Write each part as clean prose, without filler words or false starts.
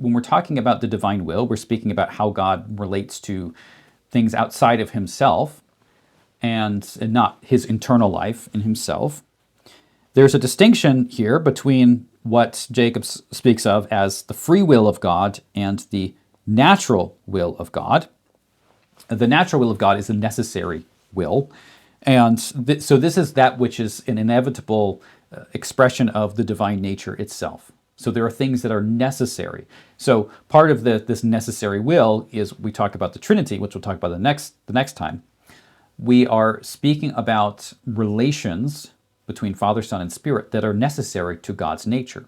when we're talking about the divine will, we're speaking about how God relates to things outside of himself and not his internal life in himself. There's a distinction here between what Jacob speaks of as the free will of God and the natural will of God. The natural will of God is a necessary will. And so this is that which is an inevitable expression of the divine nature itself. So there are things that are necessary. So part of this necessary will is we talk about the Trinity, which we'll talk about the next time. We are speaking about relations between Father, Son, and Spirit that are necessary to God's nature.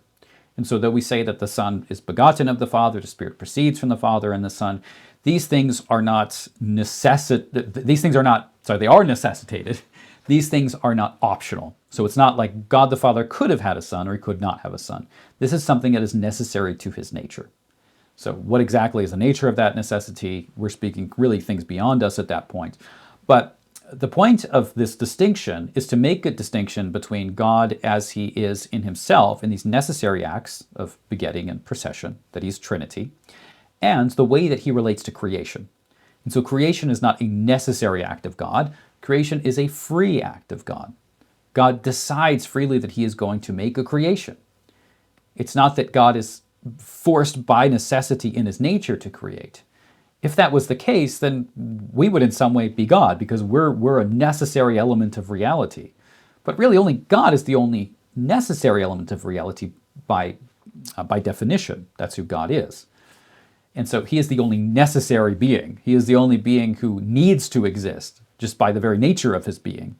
And so though we say that the Son is begotten of the Father, the Spirit proceeds from the Father and the Son, these things are not they are necessitated. These things are not optional. So it's not like God the Father could have had a son or he could not have a son. This is something that is necessary to his nature. So what exactly is the nature of that necessity? We're speaking really things beyond us at that point. But the point of this distinction is to make a distinction between God as he is in himself in these necessary acts of begetting and procession, that he's Trinity, and the way that he relates to creation. And so creation is not a necessary act of God. Creation is a free act of God. God decides freely that he is going to make a creation. It's not that God is forced by necessity in his nature to create. If that was the case, then we would in some way be God, because we're a necessary element of reality. But really only God is the only necessary element of reality by definition. That's who God is. And so he is the only necessary being. He is the only being who needs to exist, just by the very nature of his being.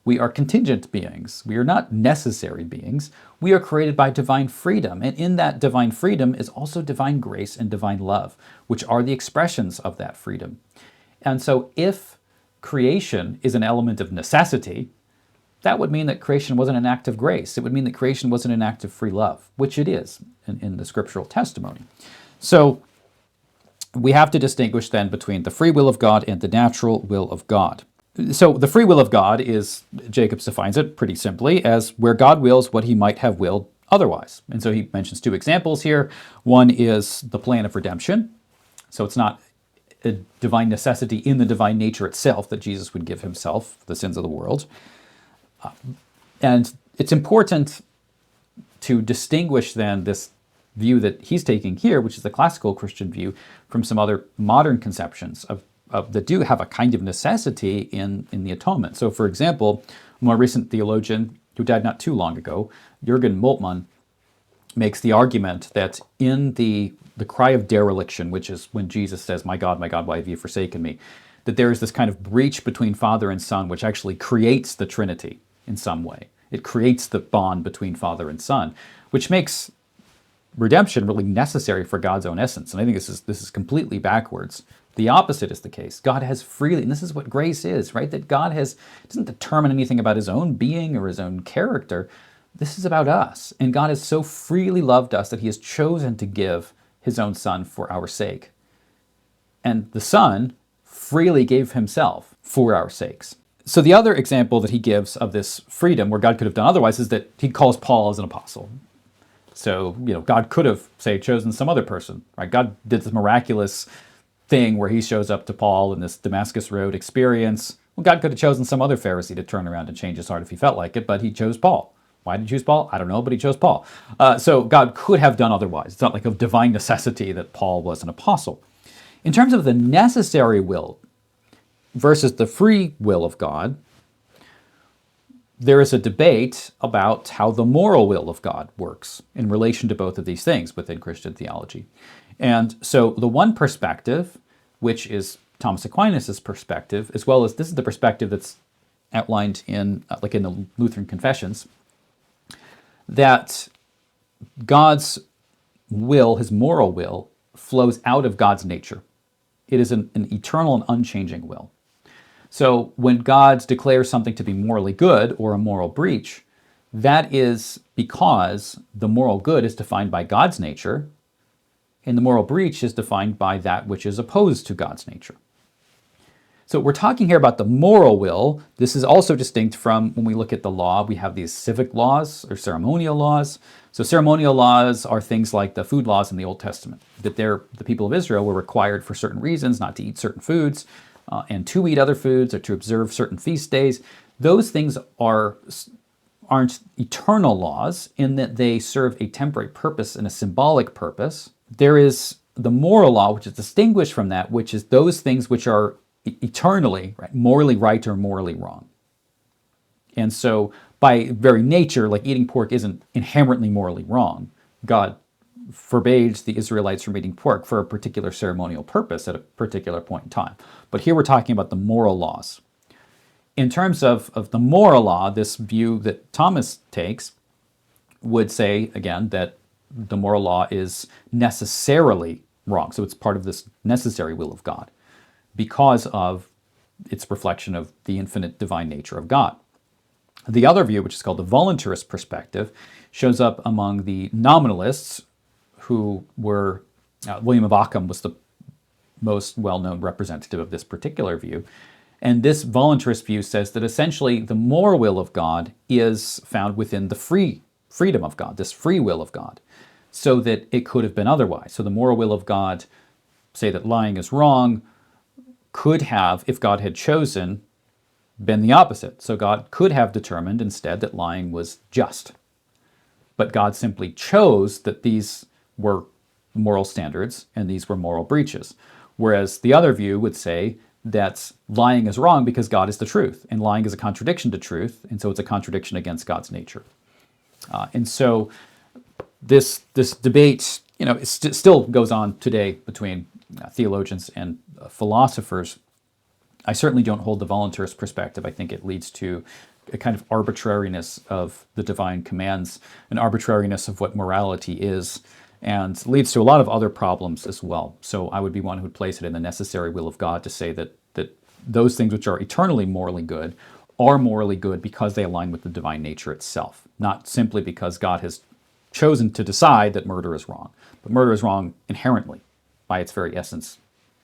We are contingent beings. We are not necessary beings. We are created by divine freedom. And in that divine freedom is also divine grace and divine love, which are the expressions of that freedom. And so if creation is an element of necessity, that would mean that creation wasn't an act of grace. It would mean that creation wasn't an act of free love, which it is in the scriptural testimony. So we have to distinguish then between the free will of God and the natural will of God. So the free will of God is, Jacob defines it pretty simply, as where God wills what he might have willed otherwise. And so he mentions two examples here. One is the plan of redemption. So it's not a divine necessity in the divine nature itself that Jesus would give himself for the sins of the world. And it's important to distinguish then this view that he's taking here, which is the classical Christian view, from some other modern conceptions of that do have a kind of necessity in the atonement. So for example, a more recent theologian who died not too long ago, Jürgen Moltmann, makes the argument that in the cry of dereliction, which is when Jesus says, my God, why have you forsaken me?" that there is this kind of breach between Father and Son, which actually creates the Trinity in some way. It creates the bond between Father and Son, which makes redemption really necessary for God's own essence. And I think this is completely backwards. The opposite is the case. God has freely, and this is what grace is, right? That God doesn't determine anything about his own being or his own character. This is about us. And God has so freely loved us that he has chosen to give his own Son for our sake. And the Son freely gave himself for our sakes. So the other example that he gives of this freedom, where God could have done otherwise, is that he calls Paul as an apostle. So, God could have, say, chosen some other person, right? God did this miraculous thing where he shows up to Paul in this Damascus Road experience. Well, God could have chosen some other Pharisee to turn around and change his heart if he felt like it, but he chose Paul. Why did he choose Paul? I don't know, but he chose Paul. So God could have done otherwise. It's not like of divine necessity that Paul was an apostle. In terms of the necessary will versus the free will of God, there is a debate about how the moral will of God works in relation to both of these things within Christian theology. And so the one perspective, which is Thomas Aquinas' perspective, as well as this is the perspective that's outlined in the Lutheran confessions, that God's will, his moral will, flows out of God's nature. It is an eternal and unchanging will. So when God declares something to be morally good or a moral breach, that is because the moral good is defined by God's nature, and the moral breach is defined by that which is opposed to God's nature. So we're talking here about the moral will. This is also distinct from when we look at the law. We have these civic laws or ceremonial laws. So ceremonial laws are things like the food laws in the Old Testament, that the people of Israel were required for certain reasons not to eat certain foods and to eat other foods or to observe certain feast days. Those things aren't eternal laws in that they serve a temporary purpose and a symbolic purpose. There is the moral law, which is distinguished from that, which is those things which are eternally right, morally right or morally wrong. And so by very nature, like eating pork isn't inherently morally wrong. God forbade the Israelites from eating pork for a particular ceremonial purpose at a particular point in time. But here we're talking about the moral laws. In terms of the moral law, this view that Thomas takes would say, again, that the moral law is necessarily wrong. So it's part of this necessary will of God because of its reflection of the infinite divine nature of God. The other view, which is called the voluntarist perspective, shows up among the nominalists who were, William of Ockham was the most well-known representative of this particular view. And this voluntarist view says that essentially the moral will of God is found within the freedom of God, this free will of God, so that it could have been otherwise. So the moral will of God, say that lying is wrong, could have, if God had chosen, been the opposite. So God could have determined instead that lying was just. But God simply chose that these were moral standards and these were moral breaches. Whereas the other view would say that lying is wrong because God is the truth, and lying is a contradiction to truth, and so it's a contradiction against God's nature. And so this debate, it still goes on today between theologians and philosophers. I certainly don't hold the voluntarist perspective. I think it leads to a kind of arbitrariness of the divine commands, an arbitrariness of what morality is, and leads to a lot of other problems as well. So I would be one who would place it in the necessary will of God to say that those things which are eternally morally good are morally good because they align with the divine nature itself, not simply because God has chosen to decide that murder is wrong. But murder is wrong inherently by its very essence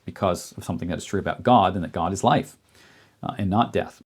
because of something that is true about God, and that God is life and not death.